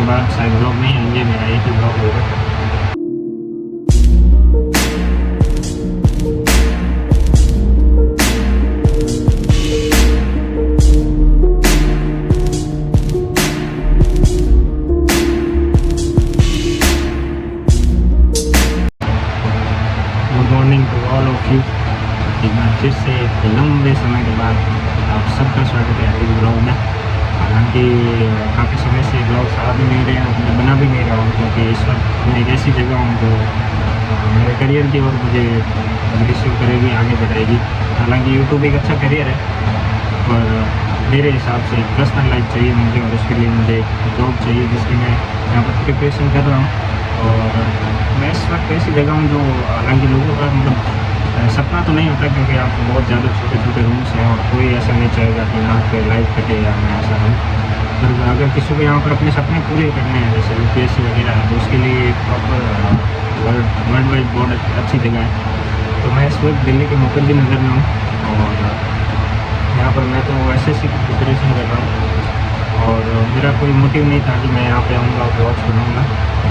बाद शायद ब्लॉग नहीं आएंगे, मेरा एक ही ब्लॉग होगा। Good morning to all of you. एक बार फिर से लंबे समय के बाद आप सबका स्वागत है इस ब्लॉग में। हालांकि काफ़ी समय से ब्लॉग्स आ भी नहीं रहे हैं, मैं बना भी नहीं रहा हूँ, क्योंकि इस वक्त मैं एक ऐसी जगह हूँ जो मेरे करियर की ओर मुझे रिसीव करेगी, आगे बढ़ाएगी। हालांकि यूट्यूब एक अच्छा करियर है, पर मेरे हिसाब से पर्सनल लाइफ चाहिए मुझे, और उसके लिए मुझे जॉब चाहिए, जिसकी मैं यहाँ पर प्रिपरेशन कर रहा हूँ। और मैं इस वक्त ऐसी जगह हूँ जो हालांकि लोगों का मतलब सपना तो नहीं होता, क्योंकि आप बहुत ज़्यादा छोटे छोटे रूम्स हैं और कोई ऐसा नहीं चाहेगा कि यहाँ पे लाइफ कटे या मैं ऐसा हूँ। पर अगर किसी को यहाँ पर अपने सपने पूरे करने हैं, जैसे UPSC वगैरह, तो उसके लिए प्रॉपर वर्ल्ड वाइड बोर्ड अच्छी जगह है। तो मैं इस वक्त दिल्ली के मुकद्दी नगर में हूँ, और यहाँ पर मैं तो SSC की प्रिपरेशन कर रहा हूँ। और मेरा कोई मोटिव नहीं था कि मैं यहाँ पे आऊँगा ब्लॉग्स बनाऊँगा,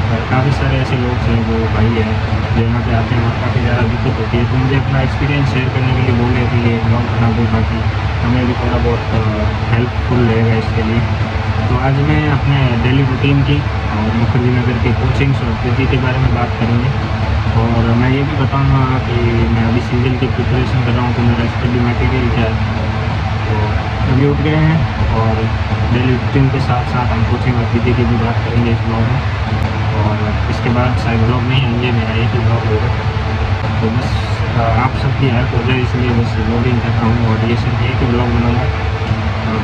पर काफ़ी सारे ऐसे लोग हैं जो भाई हैं जो यहाँ पे आते हैं और काफ़ी ज़्यादा दिक्कत होती है, तो मुझे अपना एक्सपीरियंस शेयर करने के लिए बोले कि ये ब्लॉग बना दो, ताकि हमें भी थोड़ा बहुत हेल्पफुल रहेगा इसके लिए। तो आज मैं अपने डेली रूटीन की और मुखर्जी नगर के कोचिंग्स और पीजी के बारे में बात करेंगे। और मैं ये भी बताऊँगा कि मैं अभी सीजन की प्रिपरेशन कर रहा हूँ, तो मेरा स्टडी मटेरियल क्या है। तो अभी उठ गए हैं, और डेली रूटीन के साथ साथ हम कोचिंग और पीजी की भी बात करेंगे इस ब्लॉग में। और इसके बाद शायद ब्लॉग नहीं आएंगे, मेरा एक ही ब्लॉग होगा। तो बस आप सबकी हेल्प हो जाए, इसलिए बस ब्लॉगिंग कर रहा हूँ, और ये सिर्फ एक ही ब्लॉग बनाऊँगा,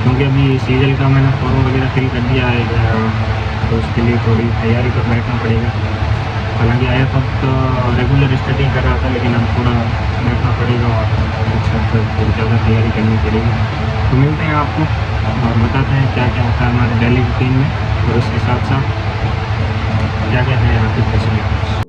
क्योंकि अभी सीजन का मैंने फॉर्म वगैरह फिल कर दिया है, तो उसके लिए थोड़ी तैयारी पर बैठना पड़ेगा। हालांकि आया तब रेगुलर स्टडी कर रहा था, लेकिन अब थोड़ा बैठना पड़ेगा और अच्छा थोड़ी ज़्यादा तैयारी करनी पड़ेगी। तो मिलते हैं आपको और बताते हैं क्या क्या होता है हमारे डेली रूटीन में, और उसके साथ साथ क्या क्या है यहाँ की फैसिलिटीज।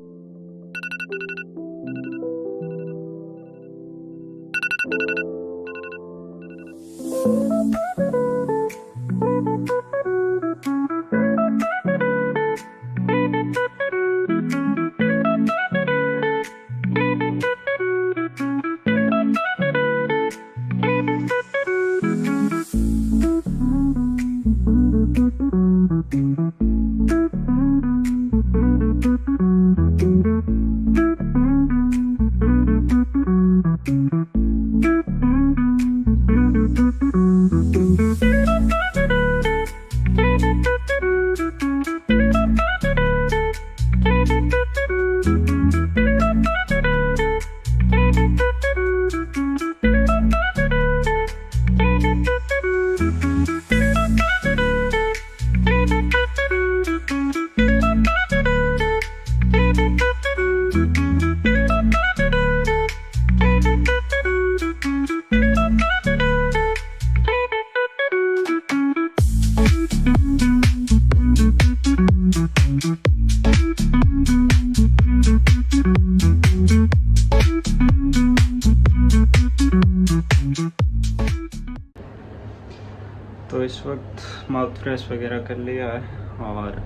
तो इस वक्त माउथ फ्रेश वगैरह कर लिया है, और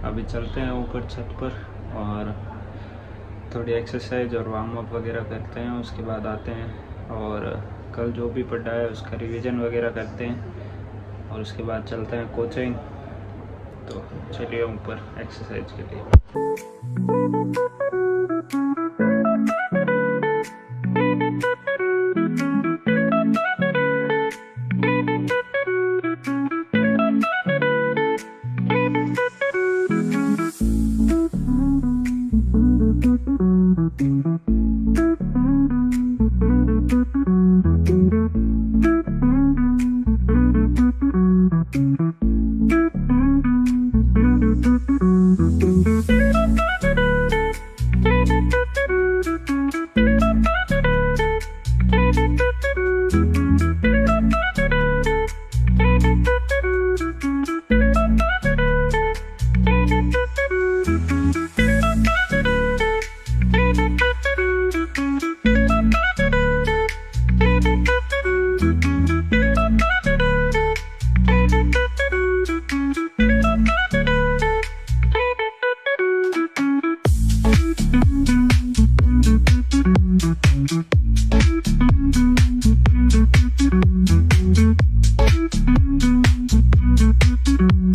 अभी चलते हैं ऊपर छत पर और थोड़ी एक्सरसाइज और वार्म अप वगैरह करते हैं। उसके बाद आते हैं और कल जो भी पढ़ा है उसका रिवीजन वगैरह करते हैं, और उसके बाद चलते हैं कोचिंग। तो चलिए ऊपर एक्सरसाइज के लिए। तो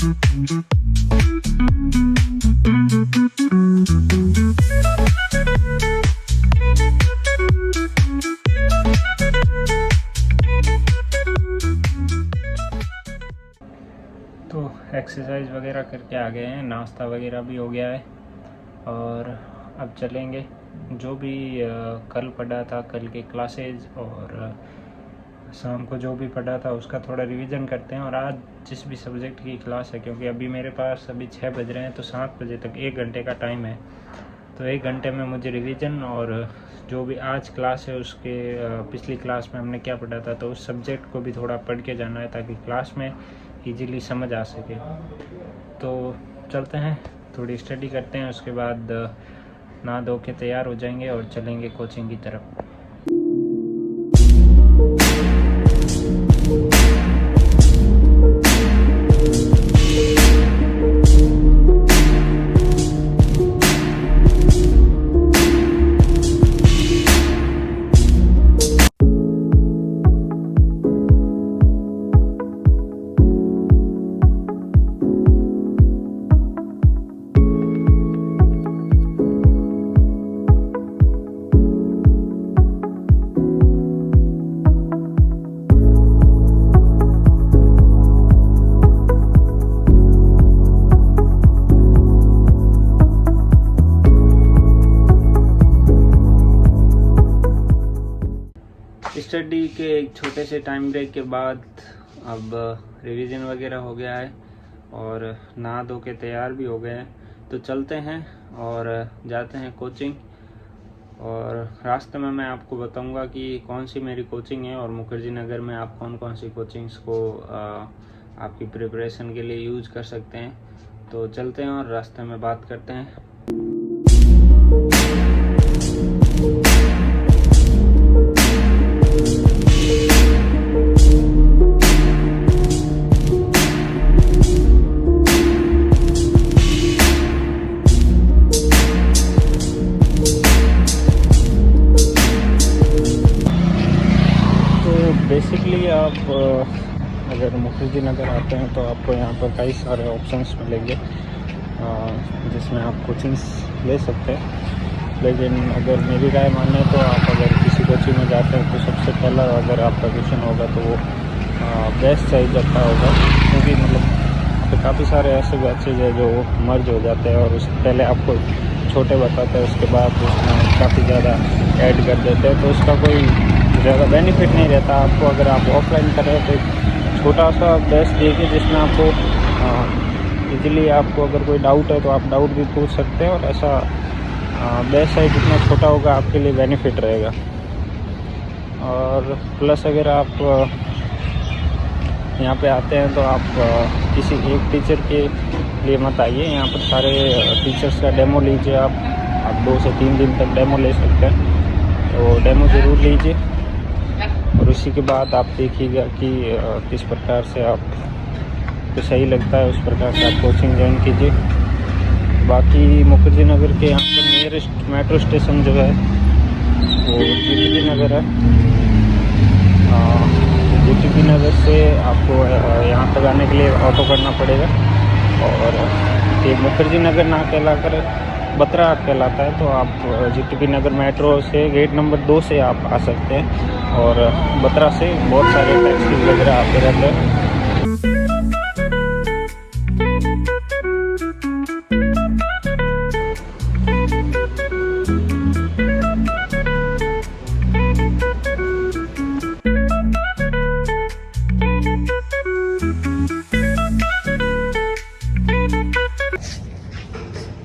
एक्सरसाइज वगैरह करके आ गए हैं, नाश्ता वगैरह भी हो गया है और अब चलेंगे। जो भी कल पढ़ा था, कल के क्लासेज और शाम को जो भी पढ़ा था उसका थोड़ा रिवीजन करते हैं। और आज जिस भी सब्जेक्ट की क्लास है, क्योंकि अभी मेरे पास अभी 6 बज रहे हैं तो 7 बजे तक 1 घंटे का टाइम है, तो 1 घंटे में मुझे रिवीजन और जो भी आज क्लास है उसके पिछली क्लास में हमने क्या पढ़ा था तो उस सब्जेक्ट को भी थोड़ा पढ़ के जाना है ताकि क्लास में इजीली समझ आ सके। तो चलते हैं, थोड़ी स्टडी करते हैं, उसके बाद नहा धो के तैयार हो जाएंगे और चलेंगे कोचिंग की तरफ। स्टडी के एक छोटे से टाइम ब्रेक के बाद अब रिवीजन वगैरह हो गया है और नहा धो के तैयार भी हो गए हैं, तो चलते हैं और जाते हैं कोचिंग। और रास्ते में मैं आपको बताऊंगा कि कौन सी मेरी कोचिंग है और मुखर्जी नगर में आप कौन कौन सी कोचिंग्स को आपकी प्रिपरेशन के लिए यूज़ कर सकते हैं। तो चलते हैं और रास्ते में बात करते हैं। बेसिकली आप अगर मुखर्जी नगर आते हैं तो आपको यहाँ पर कई सारे ऑप्शंस मिलेंगे जिसमें आप कोचिंग्स ले सकते हैं। लेकिन अगर मेरी राय माने तो आप अगर किसी कोचिंग में जाते हैं तो सबसे पहला अगर आपका क्वेश्चन होगा तो वो बेस्ट साइज अच्छा होगा, क्योंकि मतलब तो काफ़ी सारे ऐसे बैचेज है जो मर्ज हो जाते हैं और उससे पहले आपको छोटे बताते हैं, उसके बाद उसमें काफ़ी ज़्यादा ऐड कर देते हैं, तो उसका कोई ज़्यादा बेनिफिट नहीं रहता आपको। अगर आप ऑफलाइन करें तो छोटा सा बेस्ट देखिए जिसमें आपको इजीली आपको अगर कोई डाउट है तो आप डाउट भी पूछ सकते हैं, और ऐसा बेस्ट साइज जितना छोटा होगा आपके लिए बेनिफिट रहेगा। और प्लस अगर आप यहाँ पे आते हैं तो आप किसी एक टीचर के लिए मत आइए, यहाँ पर सारे टीचर्स का डेमो लीजिए। आप 2 से 3 दिन तक डेमो ले सकते हैं, तो डेमो ज़रूर लीजिए और उसी के बाद आप देखिएगा कि किस प्रकार से आपको सही लगता है, उस प्रकार से आप कोचिंग ज्वाइन कीजिए। बाकी मुखर्जी नगर के यहाँ पर नियरेस्ट मेट्रो स्टेशन जो है वो जीटीपी नगर है। जीटीपी नगर से आपको यहाँ तक आने के लिए ऑटो करना पड़ेगा, और ये मुखर्जी नगर ना कहलाकर बत्रा कहलाता है, तो आप जीटीपी नगर मेट्रो से गेट नंबर 2 से आप आ सकते हैं, और बत्रा से बहुत सारे टैक्सी वगैरह आते रहते हैं।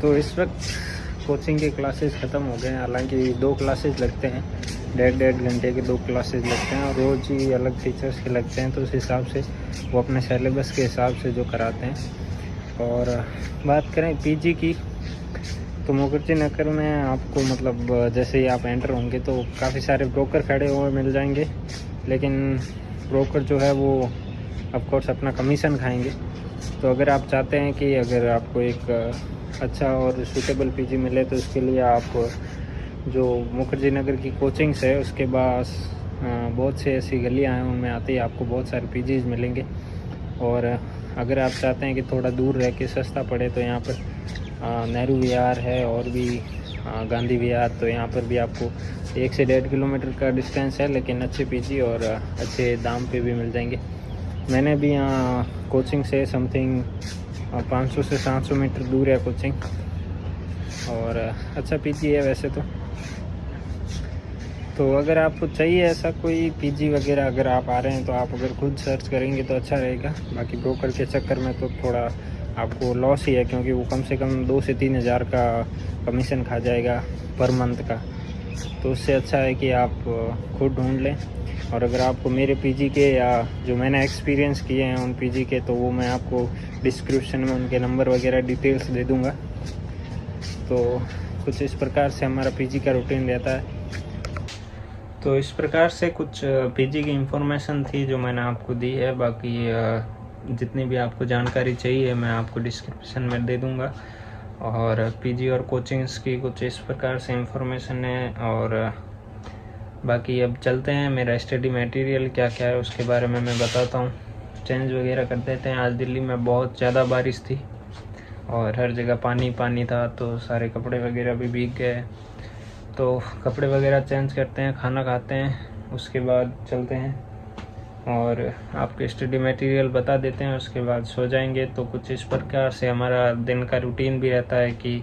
तो इस वक्त कोचिंग के क्लासेस ख़त्म हो गए हैं, हालांकि 2 क्लासेस लगते हैं, 1.5 घंटे के 2 क्लासेस लगते हैं, और रोज़ ही अलग टीचर्स के लगते हैं, तो उस हिसाब से वो अपने सिलेबस के हिसाब से जो कराते हैं। और बात करें पीजी की, तो मुखर्जी नगर में आपको मतलब जैसे ही आप एंटर होंगे तो काफ़ी सारे ब्रोकर खड़े हुए मिल जाएंगे, लेकिन ब्रोकर जो है वो ऑफ कोर्स अपना कमीशन खाएंगे। तो अगर आप चाहते हैं कि अगर आपको एक अच्छा और सूटेबल पीजी मिले तो उसके लिए आप जो मुखर्जी नगर की कोचिंग्स है उसके पास बहुत से ऐसी गलियां हैं, उनमें आते ही आपको बहुत सारे पीजीज मिलेंगे, और अगर आप चाहते हैं कि थोड़ा दूर रह के सस्ता पड़े तो यहाँ पर नेहरू विहार है और भी गांधी विहार, तो यहाँ पर भी आपको 1 से 1.5 किलोमीटर का डिस्टेंस है, लेकिन अच्छे पीजी और अच्छे दाम पे भी मिल जाएंगे। मैंने भी यहाँ कोचिंग से समथिंग 500 से 700 मीटर दूर है कोचिंग, और अच्छा पीजी है वैसे तो अगर आपको चाहिए ऐसा कोई पीजी वगैरह, अगर आप आ रहे हैं तो आप अगर खुद सर्च करेंगे तो अच्छा रहेगा। बाकी ब्रोकर के चक्कर में तो थोड़ा आपको लॉस ही है, क्योंकि वो कम से कम 2 से 3 हज़ार का कमीशन खा जाएगा पर मंथ का। तो उससे अच्छा है कि आप खुद ढूंढ लें। और अगर आपको मेरे पीजी के या जो मैंने एक्सपीरियंस किए हैं उन पीजी के, तो वो मैं आपको डिस्क्रिप्शन में उनके नंबर वगैरह डिटेल्स दे दूँगा। तो कुछ इस प्रकार से हमारा पीजी का रूटीन रहता है। तो इस प्रकार से कुछ पीजी की इंफॉर्मेशन थी जो मैंने आपको दी है। बाकी जितनी भी आपको जानकारी चाहिए मैं आपको डिस्क्रिप्शन में दे दूंगा। और पीजी और कोचिंग्स की कुछ इस प्रकार से इंफॉर्मेशन है। और बाकी अब चलते हैं, मेरा स्टडी मटेरियल क्या क्या है उसके बारे में मैं बताता हूँ। चेंज वगैरह कर देते हैं। आज दिल्ली में बहुत ज़्यादा बारिश थी और हर जगह पानी पानी था, तो सारे कपड़े वगैरह भी भीग गए। तो कपड़े वगैरह चेंज करते हैं, खाना खाते हैं, उसके बाद चलते हैं और आपके स्टडी मटेरियल बता देते हैं, उसके बाद सो जाएंगे। तो कुछ इस प्रकार से हमारा दिन का रूटीन भी रहता है कि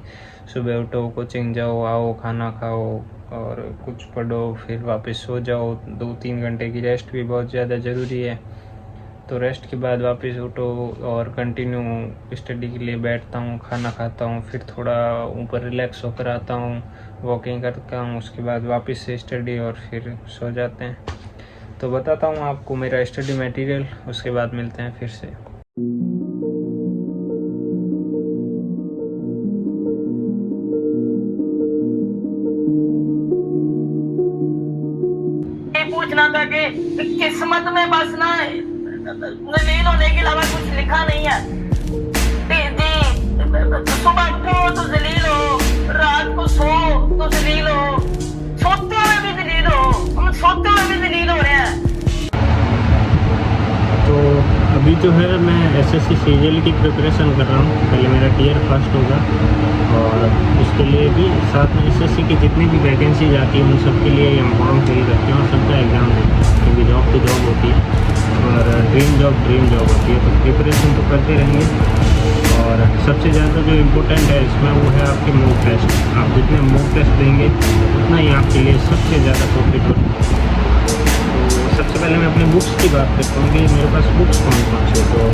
सुबह उठो, कोचिंग जाओ, आओ, खाना खाओ और कुछ पढ़ो, फिर वापस सो जाओ। 2-3 घंटे की रेस्ट भी बहुत ज़्यादा ज़रूरी है। तो रेस्ट के बाद वापस उठो और कंटिन्यू स्टडी के लिए बैठता हूँ, खाना खाता हूँ, फिर थोड़ा ऊपर रिलैक्स होकर आता हूँ, वॉकिंग करता हूँ, उसके बाद वापस से स्टडी और फिर सो जाते हैं। तो बताता हूँ आपको मेरा स्टडी मटेरियल, उसके बाद मिलते हैं फिर से। पूछना था कि किस्मत में बसना है, जलील होने के अलावा कुछ लिखा नहीं है। सुबह उठो तो जलील हो, रात को सो तो जलील हो, सोते हुए भी जलील हो। हम सोते हुए भी जलील हो रहे हैं। तो अभी जो है मैं एसएससी सीजीएल की प्रिपरेशन कर रहा हूँ। पहले मेरा टियर फर्स्ट होगा और उसके लिए भी साथ में एसएससी की जितनी भी वैकेंसी आती है उन सब के लिए हम फॉर्म फिल करते हैं और सबका एग्ज़ाम देते हैं, क्योंकि जॉब तो जॉब होती है और ड्रीम जॉब होती है। तो प्रिपरेशन तो करते रहेंगे। और सबसे ज़्यादा जो इम्पोर्टेंट है इसमें वो है आपके मॉक टेस्ट। आप जितने मॉक टेस्ट देंगे उतना ही आपके लिए सबसे ज़्यादा प्रॉफिट होगा। तो सबसे पहले मैं अपने बुक्स की बात करता हूँ कि मेरे पास बुक्स कौन से। तो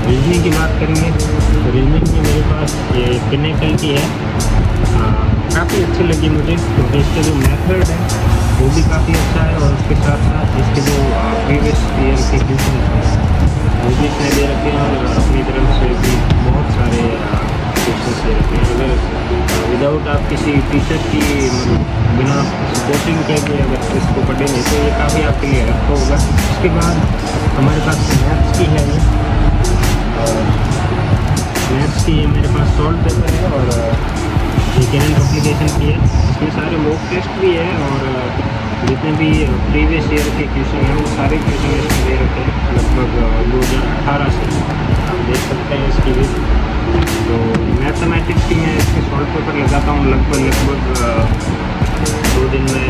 रीजनिंग की बात करेंगे तो रीजनिंग की मेरे पास ये पिनेकल की है, काफ़ी अच्छी लगी मुझे, क्योंकि इसके जो मेथड है वो भी काफ़ी अच्छा है और उसके साथ साथ इसके जो प्रीवियस ईयर के क्वेश्चन हैं वो भी इसमें दे रखे हैं और अपनी तरफ से भी बहुत सारे क्वेश्चन दे रखे हैं। अगर विदाउट आप किसी टीचर की बिना कोचिंग के भी अगर इसको पढ़ेंगे तो ये काफ़ी आपके लिए हेल्प होगा। उसके बाद हमारे पास मैथ्स की है, मैथ्स की मेरे पास सॉल्व पेपर है और ये करंट एप्लीकेशन की है। इसमें सारे मॉक टेस्ट भी है और जितने भी प्रीवियस ईयर के क्वेश्चन हैं वो सारे क्वेश्चन इसमें दे रखे हैं, लगभग 2018 से आप देख सकते हैं इसकी भी। तो मैथमेटिक्स की मैं इसके सॉल्व पेपर लगाता हूँ लगभग 2 दिन में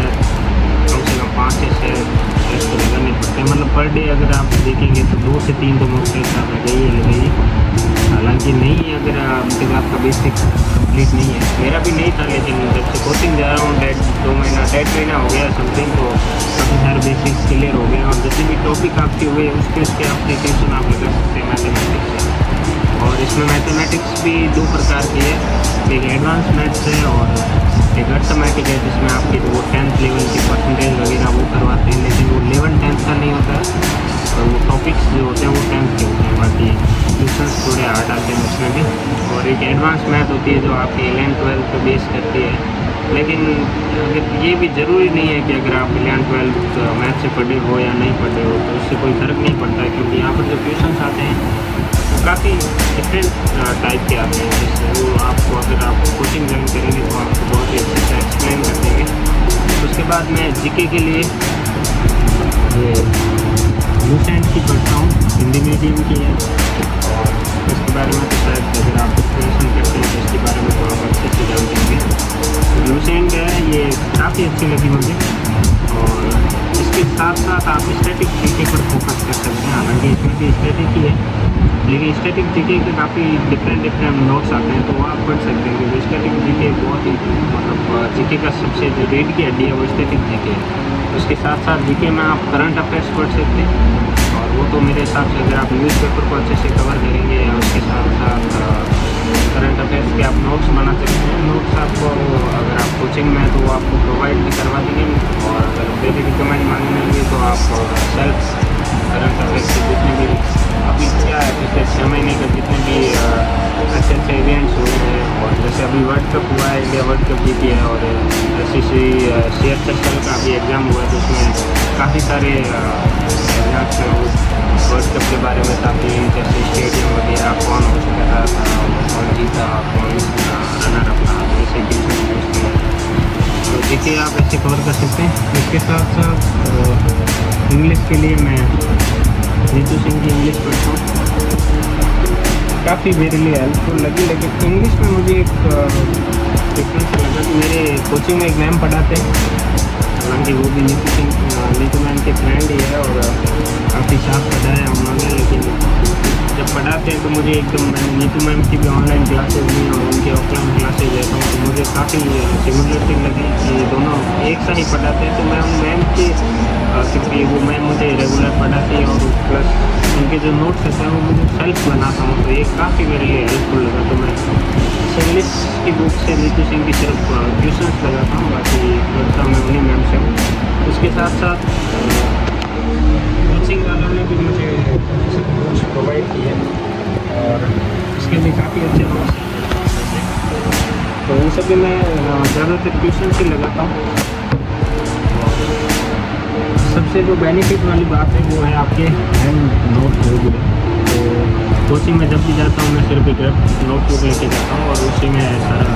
कम से कम 5 से 6 टेस्ट लगाने पड़ते हैं। मतलब पर डे अगर आप देखेंगे तो 2 से 3 तो मॉक टेस्ट आप लगाइए। हालांकि नहीं, अगर आपके आपका बेसिक कंप्लीट नहीं है, मेरा भी नहीं था, लेकिन जब से कोचिंग जा रहा हूँ 2 महीना 1.5 महीना हो गया समथिंग, तो काफ़ी सारे बेसिक्स क्लियर हो गए और जितने भी टॉपिक आपके हुए उसके आपके क्वेश्चन आप लगा सकते हैं मैथमेटिक्स से। और इसमें मैथमेटिक्स भी 2 प्रकार की है, एक एडवांस मैथ्स है और एक अर्थमेटिक है, जिसमें आपके वो 10th लेवल की परसेंटेज वगैरह वो करवाते हैं, लेकिन वो 11th-10th का नहीं होता है और वो टॉपिक्स जो होते हैं वो 10th के होते हैं। बाकी ट्यूशन्स थोड़े हार्ड आते हैं उसमें भी। और एक एडवांस मैथ होती है जो आपके 11th-12th पे बेस करती है, लेकिन अगर ये भी ज़रूरी नहीं है कि अगर आप 11th-12th मैथ से पढ़े हो या नहीं पढ़े हो तो उससे कोई फ़र्क नहीं पड़ता है, क्योंकि यहाँ पर जो ट्यूशन्स आते हैं वो काफ़ी डिफरेंट टाइप के आते हैं, जिससे वो आपको अगर आप कोचिंग ज्वाइन करेंगे तो आपको बहुत ही अच्छे से एक्सप्लेन कर देंगे। उसके बाद मैं जीके के लिए ये लूसेंट की पढ़ता हूँ, हिंदी मीडियम की है और इसके बारे में तो शायद अगर आप प्रिपरेशन करते हैं तो इसके बारे में तो आप अच्छे से जानते होंगे। लूसेंट है ये काफ़ी अच्छी लगी मुझे, और इसके साथ साथ आप स्टैटिक जीके पर फोकस कर सकते हैं। हालांकि इसमें भी स्टैटिक ही है, लेकिन स्टैटिक जीके के काफ़ी डिफरेंट नोट्स आते हैं, तो वो आप पढ़ सकते हैं। क्योंकि स्टैटिक जीके बहुत ही मतलब जीके का सबसे जो रीढ़ की हड्डी है वो स्टैटिक जीके है। उसके साथ साथ जीके में आप करंट अफेयर्स पढ़ सकते हैं, और वो तो मेरे हिसाब से अगर आप न्यूज़पेपर को अच्छे से कवर करेंगे या उसके साथ साथ करंट अफेयर्स के आप नोट्स बना सकते हैं। नोट्स आपको अगर आप कोचिंग में तो वो आपको प्रोवाइड भी करवा देंगे, और अगर डेली रिकमेंड मांगेंगे तो आप सेल्फ करंट अफेयर्स के जितने भी अभी क्या है पिछले 6 महीने के जितने भी अच्छे अच्छे इवेंट्स हुए हैं, और जैसे अभी वर्ल्ड कप हुआ है, इंडिया वर्ल्ड कप जीती है, और SSC शेयर सर्कल का भी एग्ज़ाम हुआ है, तो उसमें काफ़ी सारे एग्जाम्स में वर्ल्ड कप के बारे में काफ़ी जैसे स्टेडियम वगैरह कौन हो चुका था, कौन जीता, कौन रनर अप रहा, ऐसे क्वेश्चन तो देखिए आप ऐसे कवर कर सकते हैं। इसके साथ साथ इंग्लिश के लिए मैं नीतू सिंह की इंग्लिश पढ़ता हूँ, काफ़ी मेरे लिए हेल्पफुल लगी। लेकिन इंग्लिश में मुझे एक डिफरेंस लगा कि मेरे कोचिंग में एक मैम पढ़ाते हैं, हालांकि वो भी नीतू मैम के फ्रेंड ही है, और काफ़ी साफ पढ़ाया उन्होंने। लेकिन जब पढ़ाते हैं तो मुझे एकदम, मैंने नीतू मैम की भी ऑनलाइन क्लासेज ली और उनके ऑफलाइन क्लासेज लेता हूँ, तो मुझे काफ़ी सिमिलरिटी लगी कि दोनों एक सा ही पढ़ाते हैं। तो मैं उन मैम की क्योंकि वो मैम मुझे रेगुलर पढ़ाती है, और प्लस उनके जो नोट्स होते हैं वो मुझे सेल्फ बनाता हूँ, तो ये काफ़ी मेरे लिए हेल्पफुल लगा। तो मैं इंग्लिश की बुक से नीतू सिंह की सिर्फ ट्यूशन्स लगाता हूँ, बाकी पढ़ता मैं उन्हीं मैम से हूँ। उसके साथ साथ कोचिंग वालों ने भी मुझे नोट्स प्रोवाइड किए, और इसके लिए काफ़ी अच्छे नोट्स हैं, तो उन सब भी मैं ज़्यादातर ट्यूशन से लगाता हूँ। सबसे जो बेनिफिट वाली बात है वो है आपके हैंड नोट हो गए। तो कोचिंग में जब भी जाता हूँ मैं सिर्फ एक नोटबुक लेके जाता हूँ, और उसी में सारा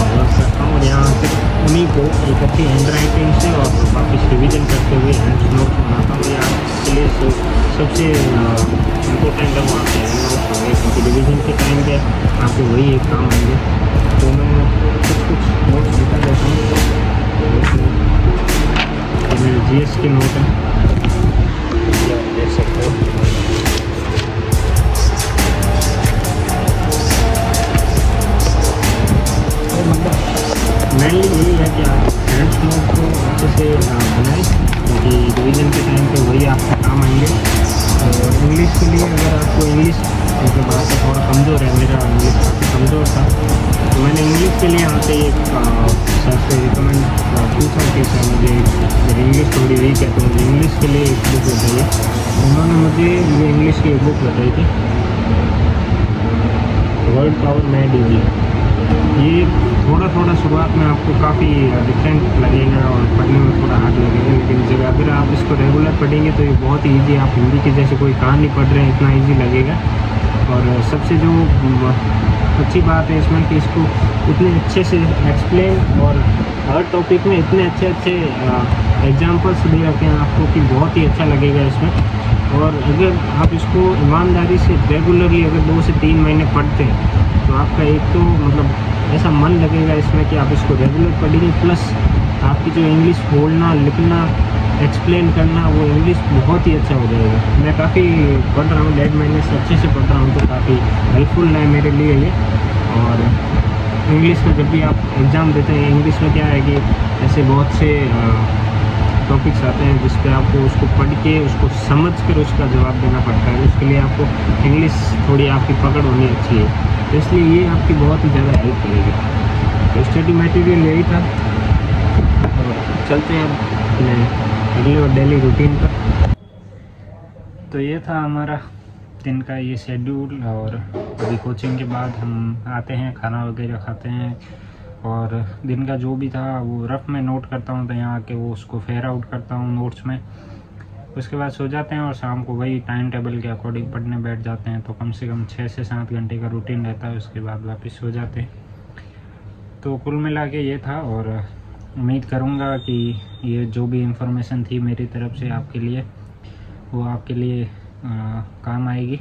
वर्क करता हूँ, और यहाँ सिर्फ उन्हीं को एक अच्छी हैंड राइटिंग से और वापस रिविजन करते हुए हैंड नोट बनाता हूँ। यहाँ के लिए सबसे इम्पोर्टेंट है वो आपके हैंड नोट होंगे, क्योंकि रिविजन के टाइम पे आपको वही एक काम आएंगे। तो मैं कुछ नोट्स लिखा देता हूँ। ये मेरे GS के नोट हैं, ये आप देख सकते हो। मेनली यही है कि आप हैंड्स नोट को अच्छे से बनाएं, क्योंकि रिवीजन के टाइम पे वही आपका काम आएंगे। और इंग्लिश के लिए अगर आपको इंग्लिश मतलब आपका थोड़ा कमज़ोर है, मेरा इंग्लिश कमज़ोर था, तो मैंने इंग्लिश के लिए आपसे एक सर से रिकमेंड पूछा कि सर मुझे मेरी इंग्लिश थोड़ी वीक है, तो मुझे इंग्लिश के लिए एक बुक बताइए। उन्होंने मुझे ये इंग्लिश की एक बुक बताई थी, वर्ड पावर मैड इजी। ये थोड़ा शुरुआत में आपको काफ़ी डिफरेंट लगेगा और पढ़ने में थोड़ा हार्ड लगेगा, लेकिन जब अगर आप इसको रेगुलर पढ़ेंगे तो ये बहुत ही ईजी, आप हिंदी की जैसे कोई कहानी पढ़ रहे हैं इतना ईजी लगेगा। और सबसे जो अच्छी बात है इसमें कि इसको इतने अच्छे से एक्सप्लेन और हर टॉपिक में इतने अच्छे एग्जाम्पल्स दे रखे हैं आपको कि बहुत ही अच्छा लगेगा इसमें। और अगर आप इसको ईमानदारी से रेगुलरली अगर 2 से 3 महीने पढ़ते हैं तो आपका एक तो मतलब ऐसा मन लगेगा इसमें कि आप इसको रेगुलर पढ़ेंगे, प्लस आपकी जो इंग्लिश बोलना, लिखना, एक्सप्लेन करना वो इंग्लिश बहुत ही अच्छा हो जाएगा। मैं काफ़ी पढ़ रहा हूँ, 1.5 महीने से अच्छे से पढ़ रहा हूँ, तो काफ़ी हेल्पफुल है मेरे लिए ये। और इंग्लिश में जब भी आप एग्ज़ाम देते हैं, इंग्लिश में क्या है कि ऐसे बहुत से टॉपिक्स आते हैं जिस पे आपको उसको पढ़ के उसको समझ कर उसका जवाब देना पड़ता है। उसके लिए आपको इंग्लिश थोड़ी आपकी पकड़ होनी अच्छी है, तो इसलिए ये आपकी बहुत ही ज़्यादा हेल्प करेगी। तो स्टडी मटेरियल यही था, और चलते हैं अपने अगले और डेली रूटीन पर। तो ये था हमारा दिन का ये शेड्यूल, और अभी कोचिंग के बाद हम आते हैं, खाना वगैरह खाते हैं, और दिन का जो भी था वो रफ़ में नोट करता हूँ, तो यहाँ आके वो उसको फेयर आउट करता हूँ नोट्स में। उसके बाद सो जाते हैं, और शाम को वही टाइम टेबल के अकॉर्डिंग पढ़ने बैठ जाते हैं। तो कम से कम 6 से 7 घंटे का रूटीन रहता है, उसके बाद वापस सो जाते हैं। तो कुल मिला के ये था, और उम्मीद करूँगा कि ये जो भी इंफॉर्मेशन थी मेरी तरफ से आपके लिए वो आपके लिए काम आएगी।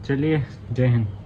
चलिए, जय हिंद।